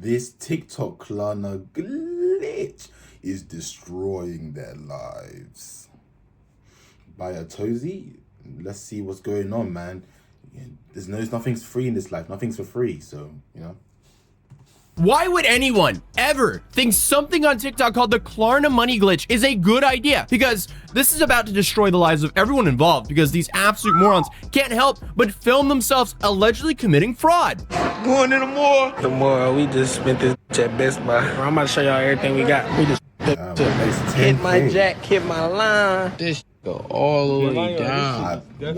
this TikTok Klarna glitch is destroying their lives. By a Tozy, let's see what's going on, man. Nothing's free in this life. Nothing's for free, so, you know. Why would anyone ever think something on TikTok called the Klarna money glitch is a good idea? Because this is about to destroy the lives of everyone involved, because these absolute morons can't help but film themselves allegedly committing fraud. Going in the mall. Tomorrow, we just spent this at Best Buy. I'm about to show y'all everything we got. We just hit my jack, hit my line. This go all the way down. This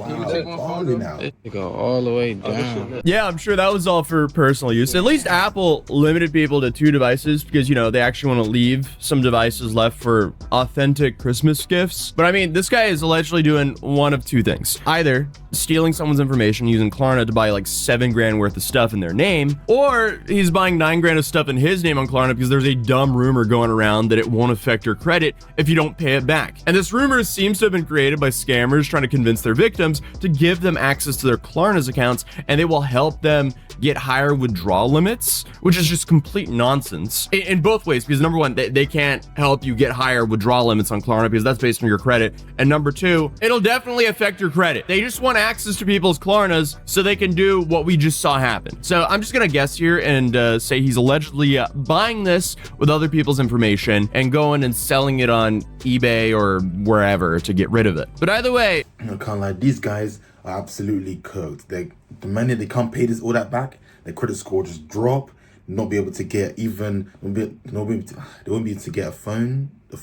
go all the way down. Yeah, I'm sure that was all for personal use. At least Apple limited people to 2 devices because, you know, they actually want to leave some devices left for authentic Christmas gifts. But I mean, this guy is allegedly doing one of 2 things. Either stealing someone's information using Klarna to buy like $7 grand worth of stuff in their name, or he's buying $9 grand of stuff in his name on Klarna because there's a dumb rumor going around that it won't affect your credit if you don't pay it back. And this rumor seems to have been created by scammers trying to convince their victims to give them access to their Klarna's accounts, and they will help them get higher withdrawal limits, which is just complete nonsense in both ways. Because number one, they can't help you get higher withdrawal limits on Klarna because that's based on your credit. And number 2, it'll definitely affect your credit. They just want access to people's Klarnas so they can do what we just saw happen. So I'm just gonna guess here and say he's allegedly buying this with other people's information and going and selling it on eBay or wherever to get rid of it. But either way, I can't lie, these guys are absolutely cooked. The minute they can't pay all that back, their credit score just drop. Not be able to get even. They won't be able to get a phone. They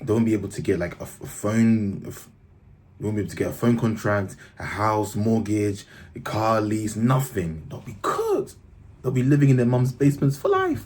won't be able to get like a phone. They won't be able to get a phone contract, a house, mortgage, a car lease, nothing. They'll be cooked. They'll be living in their mum's basements for life.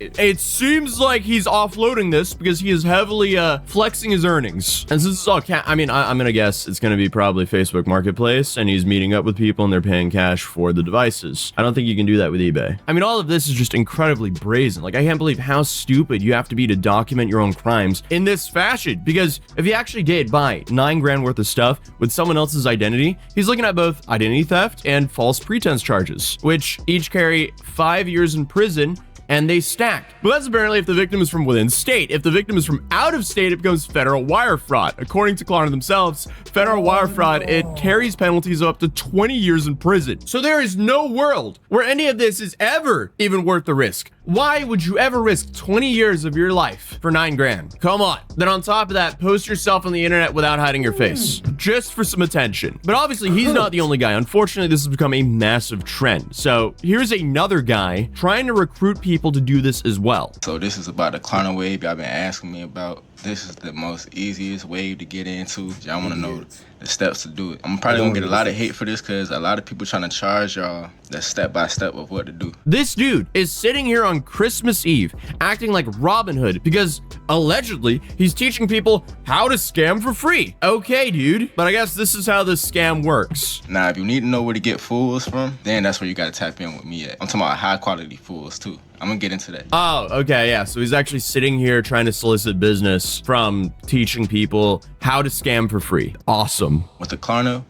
it seems like he's offloading this because he is heavily flexing his earnings. And since this is all I'm gonna guess it's gonna be probably Facebook Marketplace, and he's meeting up with people and they're paying cash for the devices. I don't think you can do that with eBay. I mean, all of this is just incredibly brazen. Like, I can't believe how stupid you have to be to document your own crimes in this fashion. Because if he actually did buy $9 grand worth of stuff with someone else's identity, he's looking at both identity theft and false pretense charges, which each carry 5 years in prison, and they stack. But that's apparently if the victim is from within state. If the victim is from out of state, it becomes federal wire fraud. According to Klarna themselves, federal wire fraud, it carries penalties of up to 20 years in prison. So there is no world where any of this is ever even worth the risk. Why would you ever risk 20 years of your life for 9 grand? Come on. Then on top of that, post yourself on the internet without hiding your face, just for some attention. But obviously he's not the only guy. Unfortunately, this has become a massive trend. So here's another guy trying to recruit people to do this as well. So this is about the Klarna wave y'all been asking me about. This is the most easiest wave to get into. Y'all want to know the steps to do it. I'm probably gonna get a lot of hate for this because a lot of people trying to charge y'all the step-by-step of what to do. This dude is sitting here on Christmas Eve acting like Robin Hood because allegedly he's teaching people how to scam for free. Okay, dude, but I guess this is how this scam works. Now, if you need to know where to get fools from, then that's where you gotta tap in with me at. I'm talking about high-quality fools too. I'm gonna get into that. Oh, okay, yeah. So he's actually sitting here trying to solicit business from teaching people how to scam for free. Awesome. With the Klarna,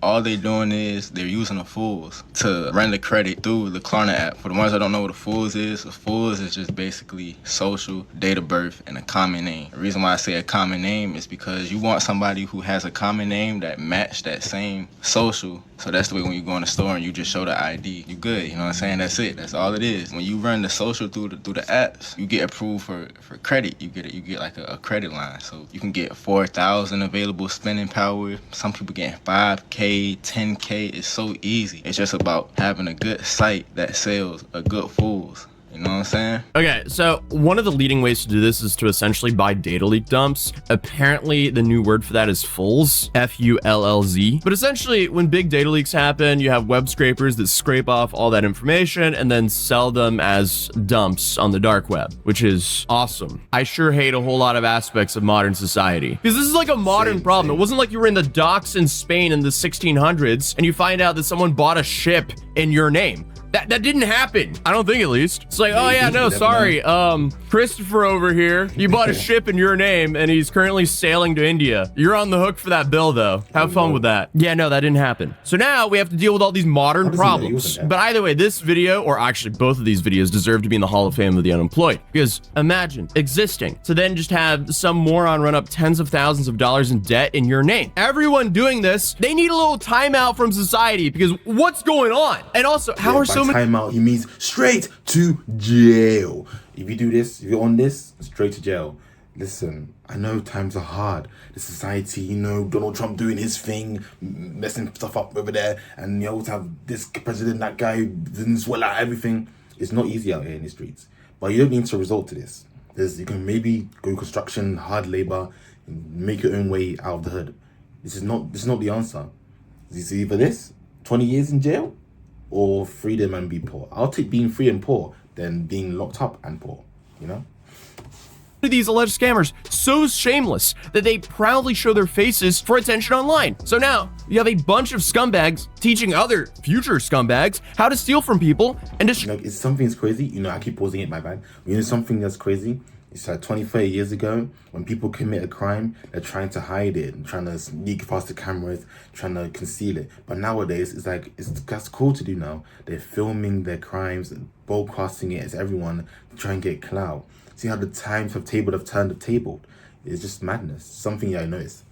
all they're doing is they're using the fools to run the credit through the Klarna app. For the ones that don't know what the fools is just basically social, date of birth, and a common name. The reason why I say a common name is because you want somebody who has a common name that match that same social. So that's the way when you go in the store and you just show the ID, you good, you know what I'm saying? That's it, that's all it is. When you run the social through the apps, you get approved for credit. You get like a credit line. So you can get 4,000 available spending power. Some people getting 5K, 10K. It's so easy. It's just about having a good site that sells a good fools. You know what I'm saying? Okay, so one of the leading ways to do this is to essentially buy data leak dumps. Apparently, the new word for that is fulls, F-U-L-L-Z. But essentially, when big data leaks happen, you have web scrapers that scrape off all that information and then sell them as dumps on the dark web, which is awesome. I sure hate a whole lot of aspects of modern society because this is like a modern problem. It wasn't like you were in the docks in Spain in the 1600s and you find out that someone bought a ship in your name. That didn't happen. I don't think, at least. It's like, oh yeah, no, sorry. Christopher over here, you bought a ship in your name and he's currently sailing to India. You're on the hook for that bill though. Have fun with that. Yeah, no, that didn't happen. So now we have to deal with all these modern problems. But either way, this video, or actually both of these videos, deserve to be in the Hall of Fame of the unemployed. Because imagine existing to then just have some moron run up tens of thousands of dollars in debt in your name. Everyone doing this, they need a little timeout from society, because what's going on? And also, how are so many timeout? He means straight to jail. If you do this, if you're on this, straight to jail. Listen, I know times are hard. The society, you know, Donald Trump doing his thing, messing stuff up over there, and you always have this president, that guy, didn't swell out everything. It's not easy out here in the streets. But you don't need to resort to this. You can maybe go construction, hard labor, make your own way out of the hood. This is not the answer. It's either this, 20 years in jail, or freedom and be poor. I'll take being free and poor than being locked up and poor, you know? These alleged scammers so shameless that they proudly show their faces for attention online. So now you have a bunch of scumbags teaching other future scumbags how to steal from people and just, you know, it's something that's crazy. You know, I keep pausing it, my bad. You know, something that's crazy. It's like 20, 30 years ago, when people commit a crime, they're trying to hide it, and trying to sneak past the cameras, trying to conceal it. But nowadays, it's like, that's cool to do now. They're filming their crimes, broadcasting it to everyone to try and get clout. See how the times have turned the table. It's just madness. Something I noticed.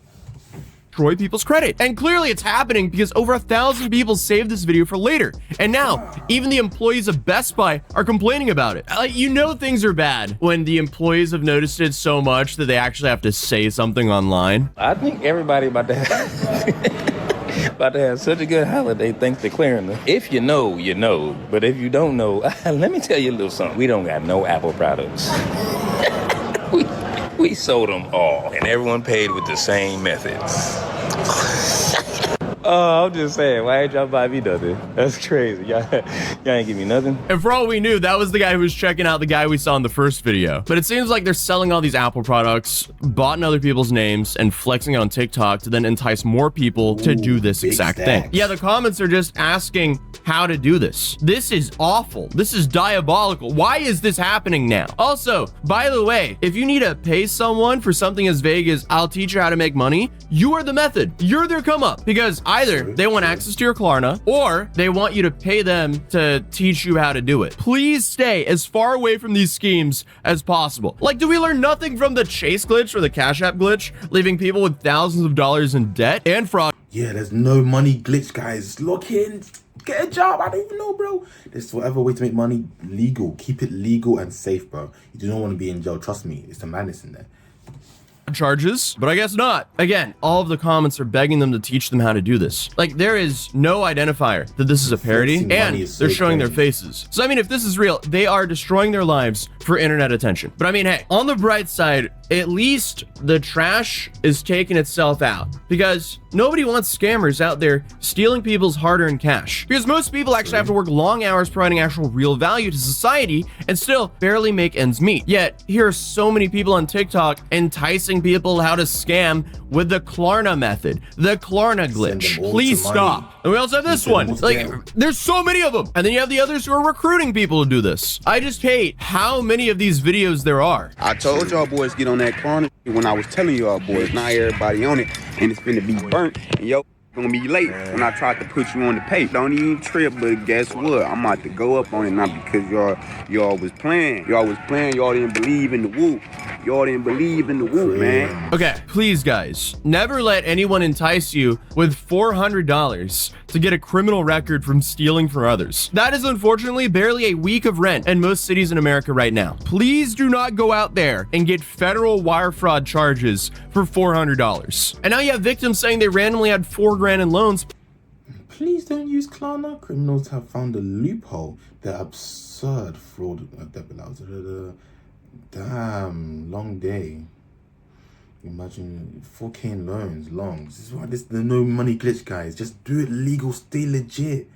destroy people's credit. And clearly it's happening because over 1,000 people saved this video for later. And now even the employees of Best Buy are complaining about it. You know things are bad when the employees have noticed it so much that they actually have to say something online. I think everybody about to have such a good holiday thanks to Klarna. If you know, you know. But if you don't know, let me tell you a little something. We don't got no Apple products. we sold them all, and everyone paid with the same methods. Oh, I'm just saying, why ain't y'all buy me nothing? That's crazy. Y'all ain't give me nothing. And for all we knew, that was the guy who was checking out the guy we saw in the first video. But it seems like they're selling all these Apple products, bought in other people's names, and flexing it on TikTok to then entice more people to do this exact thing. Yeah, the comments are just asking how to do this. This is awful. This is diabolical. Why is this happening now? Also, by the way, if you need to pay someone for something as vague as I'll teach you how to make money, you are the method. You're their come up, because either they want access to your Klarna or they want you to pay them to teach you how to do it. Please stay as far away from these schemes as possible. Like, do we learn nothing from the Chase glitch or the Cash App glitch, leaving people with thousands of dollars in debt and fraud? Yeah, there's no money glitch, guys. Look in, get a job. I don't even know, bro. There's whatever way to make money legal. Keep it legal and safe, bro. You do not want to be in jail. Trust me, it's the madness in there. Charges, but I guess not. Again, all of the comments are begging them to teach them how to do this. Like, there is no identifier that this is a parody, and they're showing their faces. So I mean, if this is real, they are destroying their lives for internet attention. But I mean, hey, on the bright side, at least the trash is taking itself out, because nobody wants scammers out there stealing people's hard-earned cash, because most people actually have to work long hours providing actual real value to society and still barely make ends meet. Yet here are so many people on TikTok enticing people how to scam with the Klarna method, the Klarna glitch. Please stop. And we also have this one. Like, there's so many of them. And then you have the others who are recruiting people to do this. I just hate how many of these videos there are. I told y'all boys get on that Klarna when I was telling y'all boys, not everybody on it, and it's finna be burnt, and yo gonna be late when I tried to put you on the pay. Don't even trip, but guess what? I'm about to go up on it now because y'all was playing. Y'all didn't believe in the whoop. Y'all didn't believe in the whoop, man. Okay, please guys, never let anyone entice you with $400 to get a criminal record from stealing from others. That is unfortunately barely a week of rent in most cities in America right now. Please do not go out there and get federal wire fraud charges for $400. And now you have victims saying they randomly had $4 grand in loans. Please don't use Klarna. Criminals have found a loophole. They're absurd fraud. Damn, long day. Imagine 4K in loans, long. This is why there's no money glitch, guys. Just do it legal, stay legit.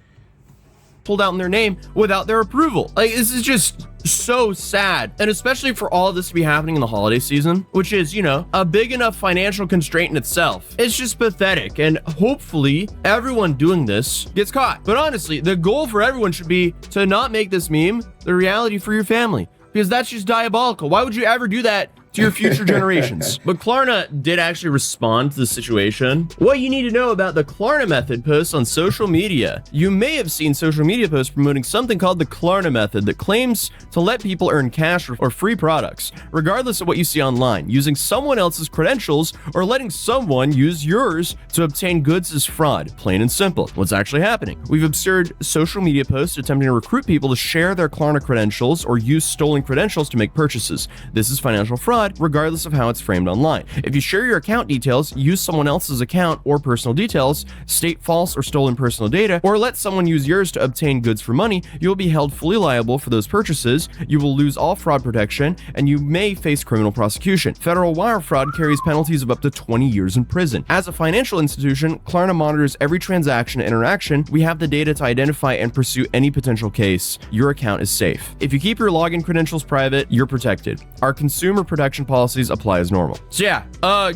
Pulled out in their name without their approval. Like, this is just so sad. And especially for all of this to be happening in the holiday season, which is, you know, a big enough financial constraint in itself. It's just pathetic. And hopefully everyone doing this gets caught. But honestly, the goal for everyone should be to not make this meme the reality for your family, because that's just diabolical. Why would you ever do that to your future generations? But Klarna did actually respond to the situation. What you need to know about the Klarna method posts on social media. You may have seen social media posts promoting something called the Klarna method that claims to let people earn cash or free products, regardless of what you see online. Using someone else's credentials or letting someone use yours to obtain goods is fraud, plain and simple. What's actually happening? We've observed social media posts attempting to recruit people to share their Klarna credentials or use stolen credentials to make purchases. This is financial fraud, regardless of how it's framed online. If you share your account details, use someone else's account or personal details, state false or stolen personal data, or let someone use yours to obtain goods for money, you will be held fully liable for those purchases, you will lose all fraud protection, and you may face criminal prosecution. Federal wire fraud carries penalties of up to 20 years in prison. As a financial institution, Klarna monitors every transaction and interaction. We have the data to identify and pursue any potential case. Your account is safe. If you keep your login credentials private, you're protected. Our consumer protection policies apply as normal. So yeah,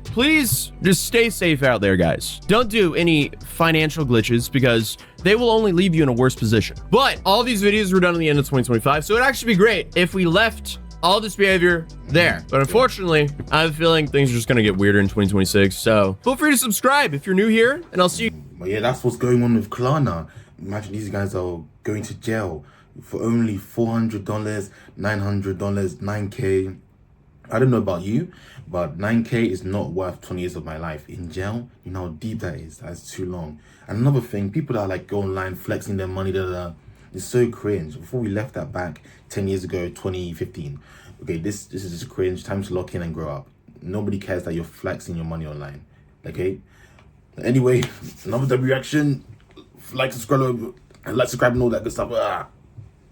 please just stay safe out there, guys. Don't do any financial glitches because they will only leave you in a worse position. But all these videos were done at the end of 2025, so it'd actually be great if we left all this behavior there. But unfortunately, I have a feeling things are just gonna get weirder in 2026. So feel free to subscribe if you're new here, and I'll see you. But yeah, that's what's going on with Klarna. Imagine these guys are going to jail for only $400, $900, $9K. I don't know about you, but 9K is not worth 20 years of my life in jail. You know how deep that is. That's too long. And another thing, people that like go online flexing their money, it's so cringe. Before we left that back 10 years ago, 2015. Okay, this is just cringe. Time to lock in and grow up. Nobody cares that you're flexing your money online. Okay? Anyway, another reaction. Like, subscribe, and all that good stuff.